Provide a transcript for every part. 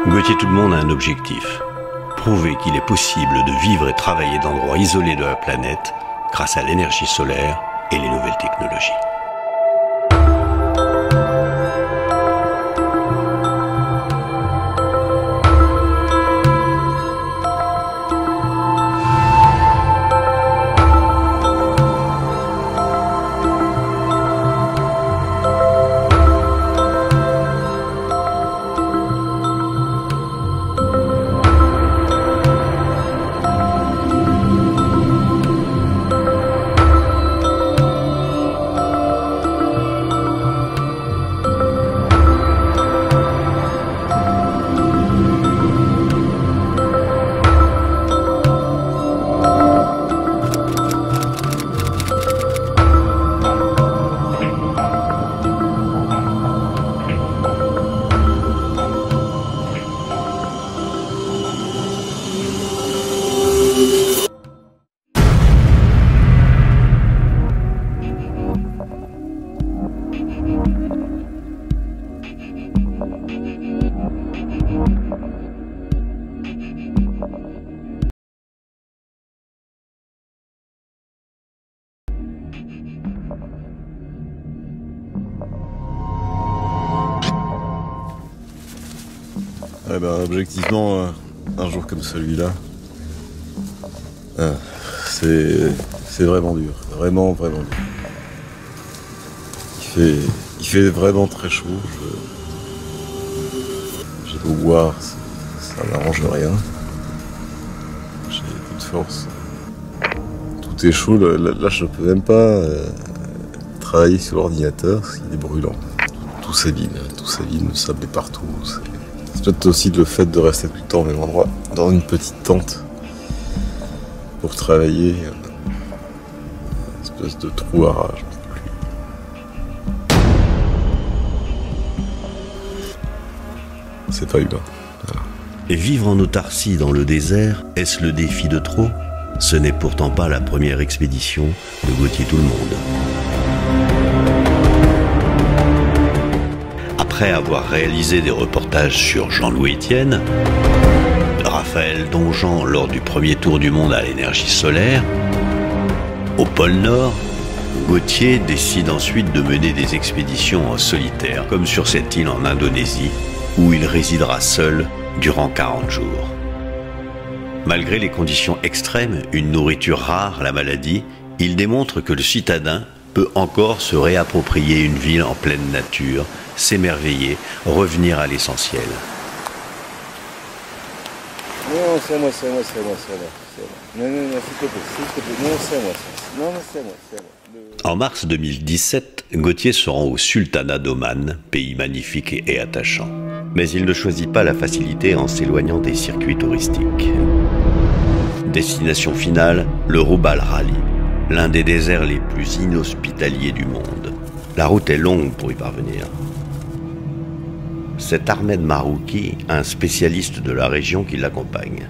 Gauthier Tout-le-Monde a un objectif. Prouver qu'il est possible de vivre et travailler d'endroits isolés de la planète grâce à l'énergie solaire et les nouvelles technologies. Objectivement, un jour comme celui-là, c'est vraiment dur, vraiment dur. Il fait vraiment très chaud. J'ai beau boire, ça n'arrange rien. J'ai plus de force. Tout est chaud. Là, je ne peux même pas travailler sur l'ordinateur parce qu'il est brûlant. Tout s'abîme, le sable est partout. C'est peut-être aussi le fait de rester tout le temps au même endroit, dans une petite tente, pour travailler, une espèce de trou à rage. C'est pas humain. Voilà. Et vivre en autarcie dans le désert, est-ce le défi de trop? Ce n'est pourtant pas la première expédition de Gauthier Tout-le-Monde. Après avoir réalisé des reportages sur Jean-Louis Etienne, Raphaël Donjean lors du premier tour du monde à l'énergie solaire, au pôle Nord, Gauthier décide ensuite de mener des expéditions en solitaire, comme sur cette île en Indonésie, où il résidera seul durant 40 jours. Malgré les conditions extrêmes, une nourriture rare, la maladie, il démontre que le citadin peut encore se réapproprier une ville en pleine nature, s'émerveiller, revenir à l'essentiel. Non, c'est moi. Non, s'il te plaît. Non, c'est moi. Non, c'est moi. En mars 2017, Gauthier se rend au Sultanat d'Oman, pays magnifique et attachant. Mais il ne choisit pas la facilité en s'éloignant des circuits touristiques. Destination finale, le Rub Al Khali, l'un des déserts les plus inhospitaliers du monde. La route est longue pour y parvenir. C'est Ahmed Marouki, un spécialiste de la région, qui l'accompagne.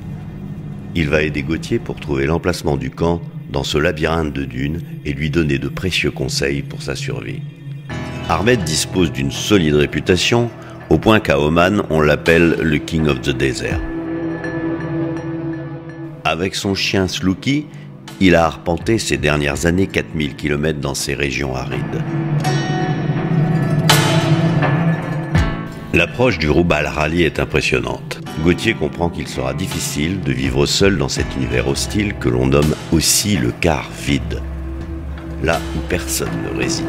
Il va aider Gauthier pour trouver l'emplacement du camp dans ce labyrinthe de dunes et lui donner de précieux conseils pour sa survie. Ahmed dispose d'une solide réputation, au point qu'à Oman, on l'appelle le King of the Desert. Avec son chien Slooky, il a arpenté ces dernières années 4000 km dans ces régions arides. L'approche du Rub Al Khali est impressionnante. Gauthier comprend qu'il sera difficile de vivre seul dans cet univers hostile que l'on nomme aussi le quart vide, là où personne ne réside.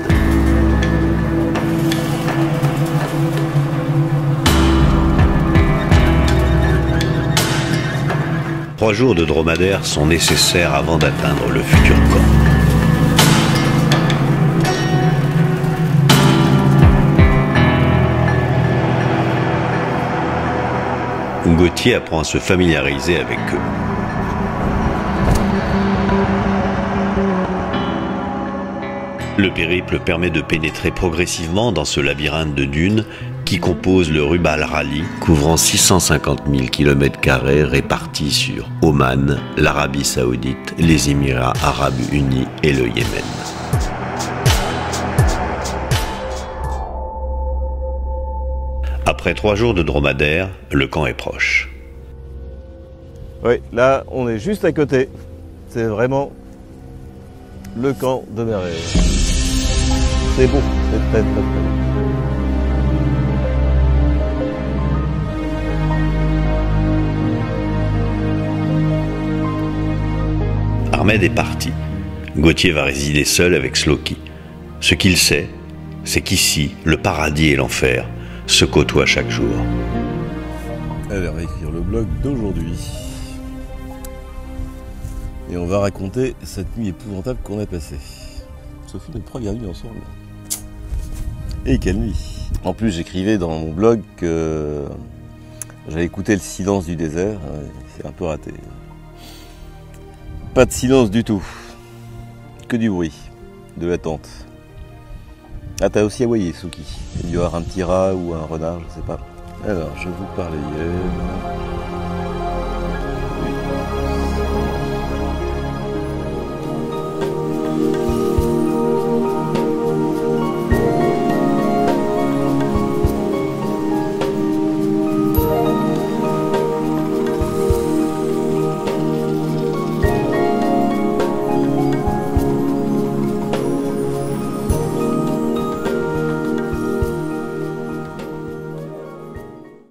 Trois jours de dromadaire sont nécessaires avant d'atteindre le futur camp. Gauthier apprend à se familiariser avec eux. Le périple permet de pénétrer progressivement dans ce labyrinthe de dunes qui compose le Rub Al Khali, couvrant 650 000 km² répartis sur Oman, l'Arabie Saoudite, les Émirats Arabes Unis et le Yémen. Après 3 jours de dromadaire, le camp est proche. Oui, là, on est juste à côté. C'est vraiment le camp de mes rêves. C'est beau, c'est très très beau. Ahmed est parti. Gauthier va résider seul avec Sloki. Ce qu'il sait, c'est qu'ici, le paradis et l'enfer se côtoient chaque jour. Allez, on va écrire le blog d'aujourd'hui. Et on va raconter cette nuit épouvantable qu'on a passée. Ce fut notre première nuit ensemble. Et quelle nuit! En plus, j'écrivais dans mon blog que j'avais écouté le silence du désert. C'est un peu raté. Pas de silence du tout. Que du bruit. De l'attente. Ah, t'as aussi aboyé, Souki. Il doit y avoir un petit rat ou un renard, je sais pas. Alors, je vous parlais hier.